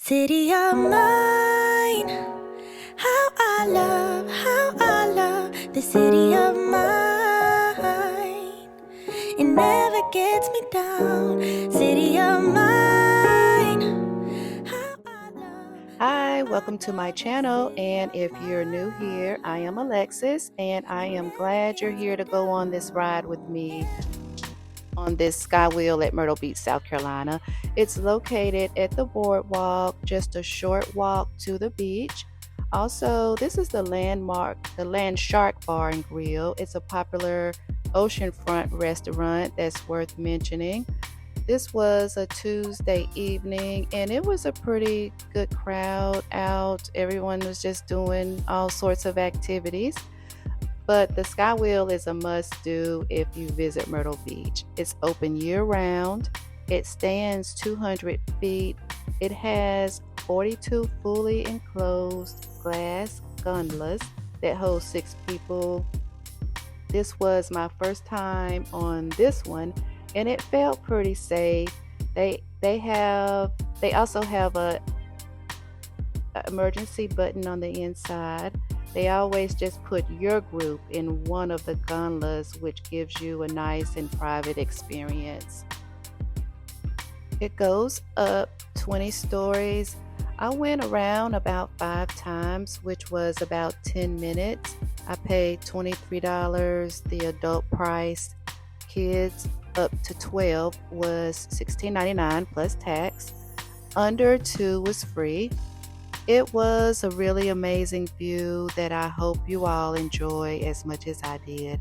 City of mine, how I love the city of mine. It never gets me down, city of mine, how I love. Hi, welcome to my channel, and if you're new here, I am Alexis, and I am glad you're here to go on this ride with me on this SkyWheel at Myrtle Beach, South Carolina. It's located at the boardwalk, just a short walk to the beach. Also, this is the LandShark Bar and Grill. It's a popular oceanfront restaurant that's worth mentioning. This was a Tuesday evening, and it was a pretty good crowd out. Everyone was just doing all sorts of activities. But the SkyWheel is a must-do if you visit Myrtle Beach. It's open year-round. It stands 200 feet. It has 42 fully enclosed glass gondolas that hold 6 people. This was my first time on this one, and it felt pretty safe. They also have a emergency button on the inside. They always just put your group in one of the gondolas, which gives you a nice and private experience. It goes up 20 stories. I went around about 5 times, which was about 10 minutes. I paid $23. The adult price, kids up to 12, was $16.99 plus tax. Under 2 was free. It was a really amazing view that I hope you all enjoy as much as I did.